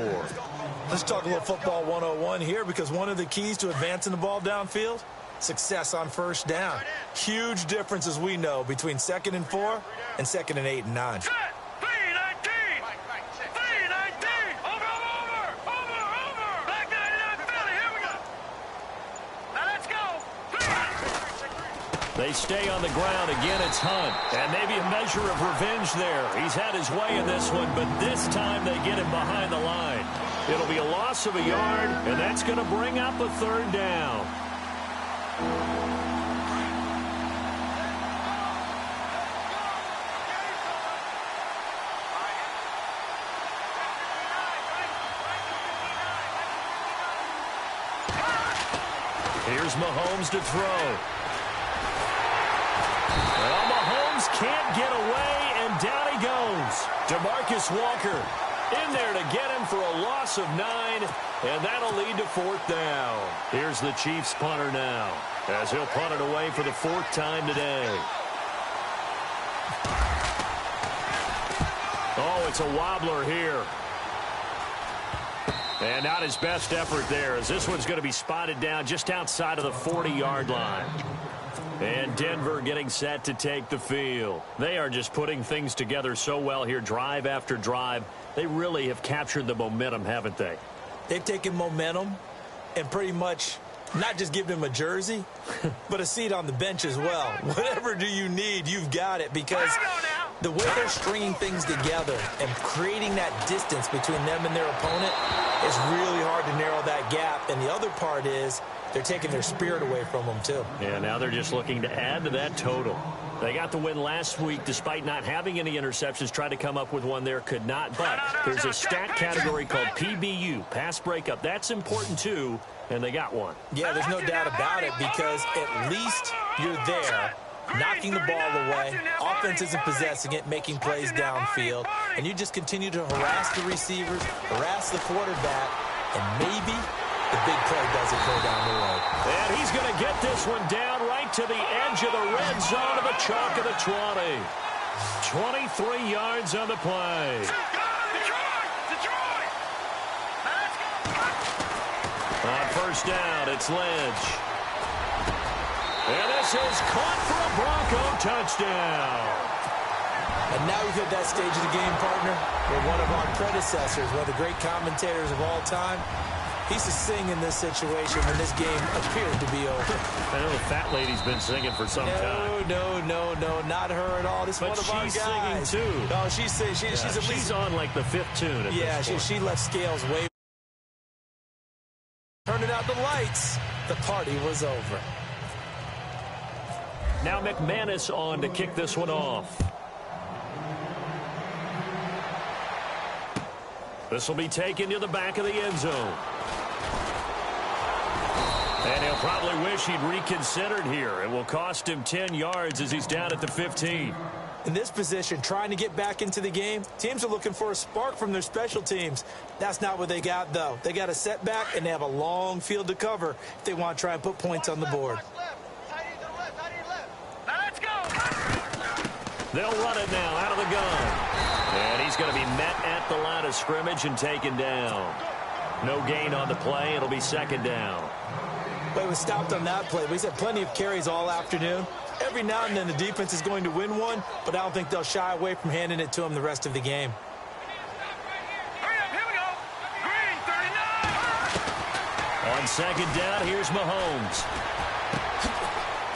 Let's talk a little football 101 here, because one of the keys to advancing the ball downfield, success on first down. Huge difference, as we know, between 2nd and 4 and 2nd and 8 and 9. They stay on the ground. Again, it's Hunt. And maybe a measure of revenge there. He's had his way in this one, but this time they get him behind the line. It'll be a loss of a yard, and that's going to bring up a 3rd down. Here's Mahomes to throw. Well, Mahomes can't get away, and down he goes. DeMarcus Walker in there to get him for a loss of 9, and that'll lead to 4th down. Here's the Chiefs punter now, as he'll punt it away for the 4th time today. Oh, it's a wobbler here. And not his best effort there, as this one's going to be spotted down just outside of the 40-yard line. And Denver getting set to take the field. They are just putting things together so well here, drive after drive. They really have captured the momentum, haven't they? They've taken momentum and pretty much not just given him a jersey, but a seat on the bench as well. Whatever do you need, you've got it, because the way they're stringing things together and creating that distance between them and their opponent, it's really hard to narrow that gap. And the other part is they're taking their spirit away from them, too. Yeah, now they're just looking to add to that total. They got the win last week despite not having any interceptions. Tried to come up with one there, could not. But there's a stat category called PBU, pass breakup. That's important, too, and they got one. Yeah, there's no doubt about it, because at least you're there, knocking the ball away. Offense isn't possessing it, making plays downfield. And you just continue to harass the receivers, harass the quarterback, and maybe the big play doesn't go down the road. And he's going to get this one down right to the edge of the red zone of the chalk of the 20. 23 yards on the play. On first down, it's Lynch. And this is caught for a Bronco touchdown. And now we've hit that stage of the game, partner, where one of our predecessors, one of the great commentators of all time, he used to sing in this situation when this game appeared to be over. I know the fat lady's been singing for some time. No, not her at all. This is one of our guys. But she's singing, too. Oh, she's at least... She's on, like, the 5th tune at this point. She left scales way... Turning out the lights. The party was over. Now McManus on to kick this one off. This will be taken to the back of the end zone. And he'll probably wish he'd reconsidered here. It will cost him 10 yards as he's down at the 15. In this position, trying to get back into the game, teams are looking for a spark from their special teams. That's not what they got, though. They got a setback, and they have a long field to cover if they want to try and put points on the board. They'll run it now out of the gun. And he's going to be met at the line of scrimmage and taken down. No gain on the play. It'll be second down. Well, he was stopped on that play, but he's had plenty of carries all afternoon. Every now and then the defense is going to win one, but I don't think they'll shy away from handing it to him the rest of the game. On second down, here's Mahomes.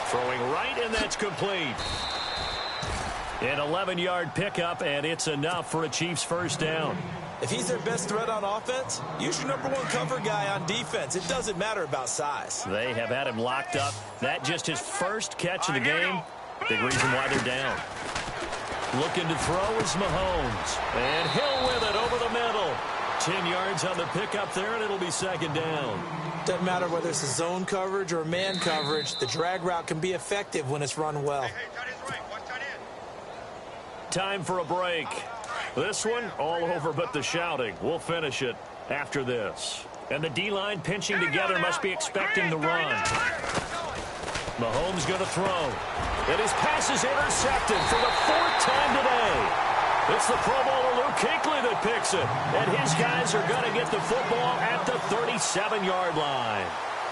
Throwing right, and that's complete. An 11-yard pickup, and it's enough for a Chiefs first down. If he's their best threat on offense, use your #1 cover guy on defense. It doesn't matter about size. They have had him locked up. That just his first catch of the game. Big reason why they're down. Looking to throw is Mahomes. And Hill with it over the middle. 10 yards on the pickup there, and it'll be second down. Doesn't matter whether it's a zone coverage or man coverage. The drag route can be effective when it's run well. Time for a break. This one, all over but the shouting. We'll finish it after this. And the D-line pinching together must be expecting the run. Mahomes going to throw. And his pass is intercepted for the 4th time today. It's the Pro Bowler Luke Kuechly that picks it. And his guys are going to get the football at the 37-yard line.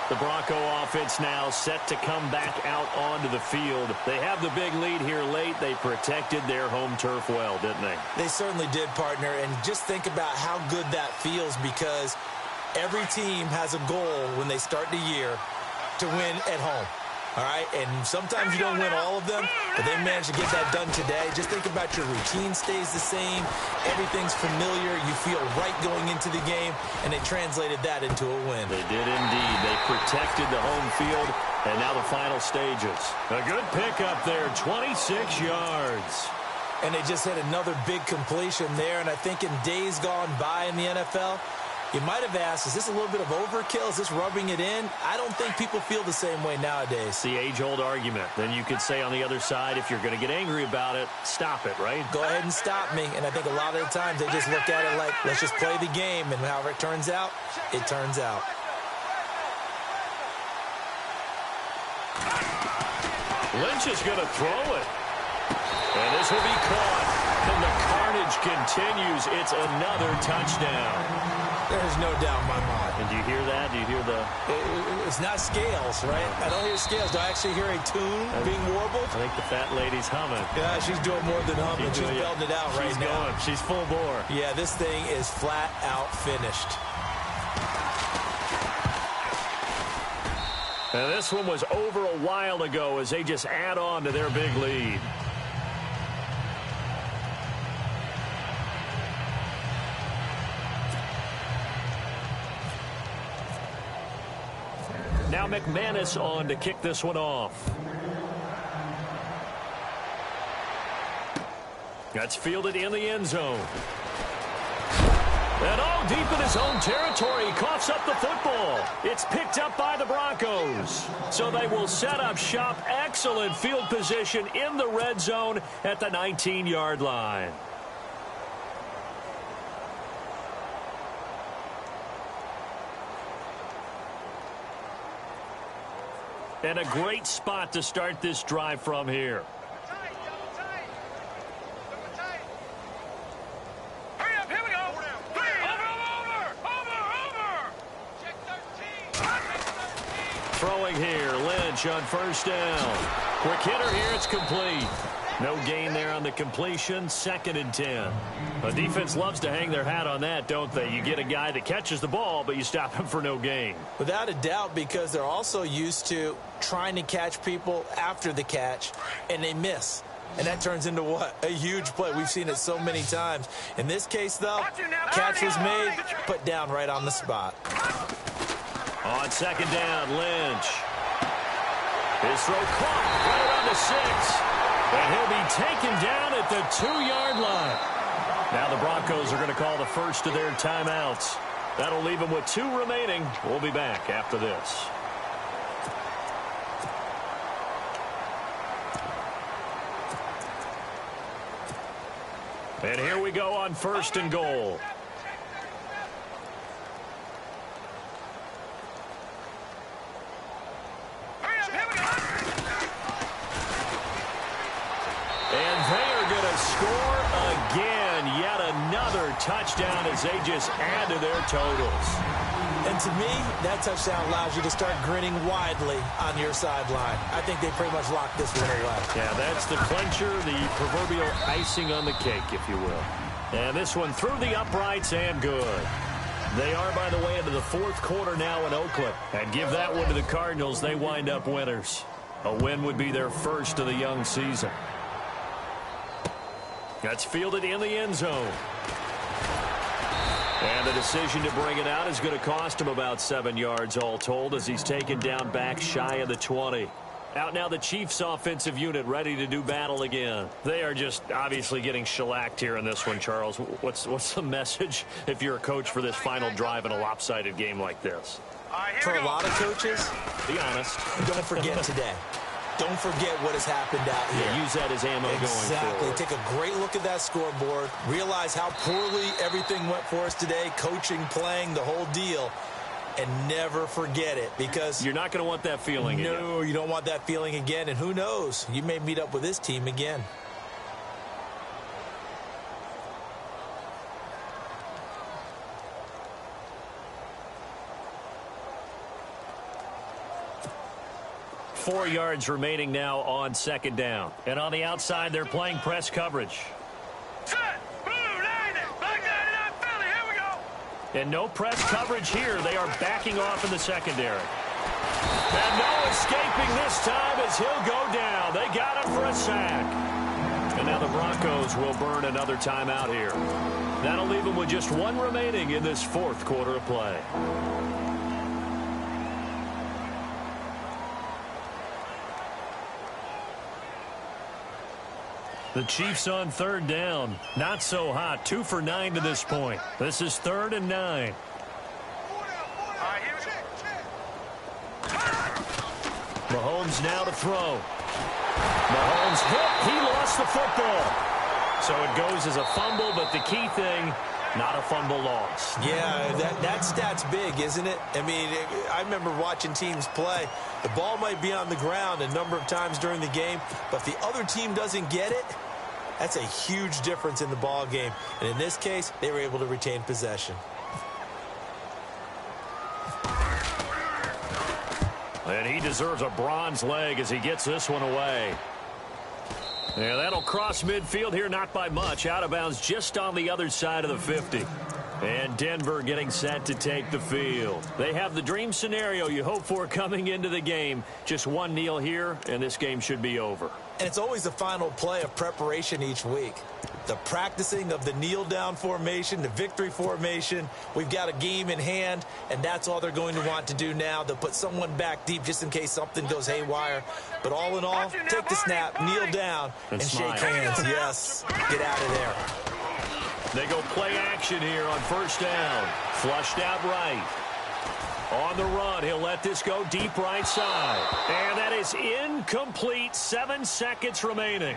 The Bronco offense now set to come back out onto the field. They have the big lead here late. They protected their home turf well, didn't they? They certainly did, partner. And just think about how good that feels, because every team has a goal when they start the year to win at home. All right, and sometimes you don't win all of them, but they managed to get that done today. Just think about your routine stays the same. Everything's familiar. You feel right going into the game, and they translated that into a win. They did indeed. They protected the home field, and now the final stages. A good pickup there, 26 yards. And they just had another big completion there, and I think in days gone by in the NFL, you might have asked, is this a little bit of overkill? Is this rubbing it in? I don't think people feel the same way nowadays. The age-old argument. Then you could say on the other side, if you're going to get angry about it, stop it, right? Go ahead and stop me. And I think a lot of the times they just look at it like, let's just play the game. And however it turns out, it turns out. Lynch is going to throw it. And this will be caught. And the carnage continues. It's another touchdown. There's no doubt in my mind. And do you hear that? Do you hear the... It's not scales, right? I don't hear scales. Do I actually hear a tune being warbled? I think the fat lady's humming. Yeah, she's doing more than humming. She's belting it out right now. She's full bore. Yeah, this thing is flat out finished. And this one was over a while ago as they just add on to their big lead. Now McManus on to kick this one off. That's fielded in the end zone. And all deep in his own territory, he coughs up the football. It's picked up by the Broncos. So they will set up shop. Excellent field position in the red zone at the 19-yard line. And a great spot to start this drive from here. Throwing here, Lynch on first down. Quick hitter here, it's complete. No gain there on the completion, 2nd and 10. The defense loves to hang their hat on that, don't they? You get a guy that catches the ball, but you stop him for no gain. Without a doubt, because they're also used to trying to catch people after the catch, and they miss. And that turns into what? A huge play. We've seen it so many times. In this case, though, catch was made, put down right on the spot. On 2nd down, Lynch. His throw caught right around the 6. And he'll be taken down at the 2-yard line. Now the Broncos are going to call the first of their timeouts. That'll leave them with 2 remaining. We'll be back after this. And here we go on 1st and goal. Score again. Yet another touchdown as they just add to their totals. And to me, that touchdown allows you to start grinning widely on your sideline. I think they pretty much locked this one away. Yeah, that's the clincher, the proverbial icing on the cake, if you will. And this one through the uprights and good. They are, by the way, into the 4th quarter now in Oakland. And give that one to the Cardinals, they wind up winners. A win would be their first of the young season. That's fielded in the end zone. And the decision to bring it out is going to cost him about 7 yards all told as he's taken down back shy of the 20. Out now the Chiefs offensive unit ready to do battle again. They are just obviously getting shellacked here in this one, Charles. What's the message if you're a coach for this final drive in a lopsided game like this? For a lot of coaches, be honest. Don't forget today. Don't forget what has happened out here. Yeah, use that as ammo going forward. Take a great look at that scoreboard. Realize how poorly everything went for us today. Coaching, playing, the whole deal. And never forget it because you're not going to want that feeling again. No, you don't want that feeling again. And who knows? You may meet up with this team again. Four yards remaining now on 2nd down. And on the outside, they're playing press coverage. And no press coverage here. They are backing off in the secondary. And no escaping this time as he'll go down. They got him for a sack. And now the Broncos will burn another timeout here. That'll leave them with just 1 remaining in this 4th quarter of play. The Chiefs on 3rd down. Not so hot. 2 for 9 to this point. This is 3rd and 9. Mahomes now to throw. Mahomes hit. He lost the football. So it goes as a fumble, but the key thing, not a fumble loss. Yeah, that stat's big, isn't it? I mean, I remember watching teams play. The ball might be on the ground a number of times during the game, but if the other team doesn't get it, that's a huge difference in the ball game. And in this case, they were able to retain possession. And he deserves a bronze leg as he gets this one away. Yeah, that'll cross midfield here, not by much. Out of bounds just on the other side of the 50. And Denver getting set to take the field. They have the dream scenario you hope for coming into the game. Just 1 kneel here, and this game should be over. And it's always the final play of preparation each week. the practicing of the kneel-down formation, the victory formation. We've got a game in hand, and that's all they're going to want to do now. They'll put someone back deep just in case something goes haywire. But all in all, take the snap, kneel down, and shake hands. Yes, get out of there. They go play action here on first down. Flushed out right. On the run, he'll let this go deep right side. And that is incomplete. 7 seconds remaining.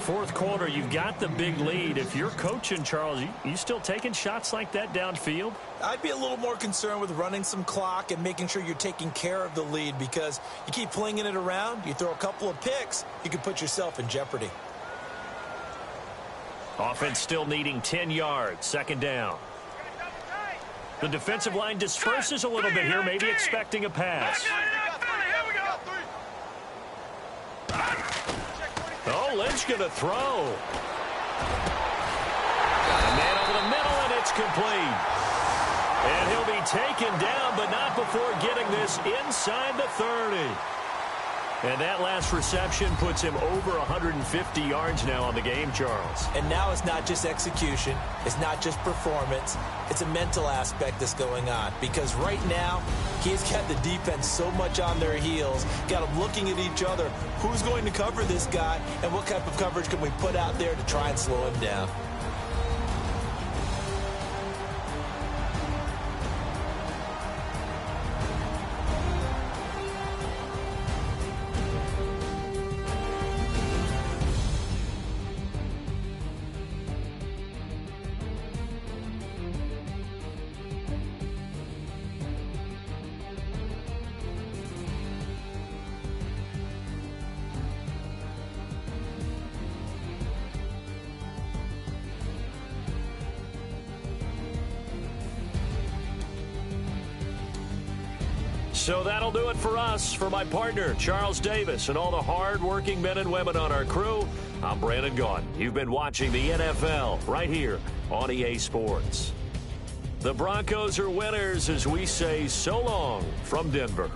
Fourth quarter, you've got the big lead. If you're coaching, Charles, you still taking shots like that downfield? I'd be a little more concerned with running some clock and making sure you're taking care of the lead, because you keep flinging it around, you throw a couple of picks, you can put yourself in jeopardy. Offense still needing 10 yards. Second down. The defensive line disperses a little bit here, maybe expecting a pass. Oh, Lynch going to throw. Got a man over the middle, and it's complete. And he'll be taken down, but not before getting this inside the 30. And that last reception puts him over 150 yards now on the game, Charles. And now it's not just execution. It's not just performance. It's a mental aspect that's going on. Because right now, he's got the defense so much on their heels, got them looking at each other. Who's going to cover this guy, and what type of coverage can we put out there to try and slow him down? So that'll do it for us. For my partner, Charles Davis, and all the hard-working men and women on our crew, I'm Brandon Gaudin. You've been watching the NFL right here on EA Sports. The Broncos are winners as we say so long from Denver.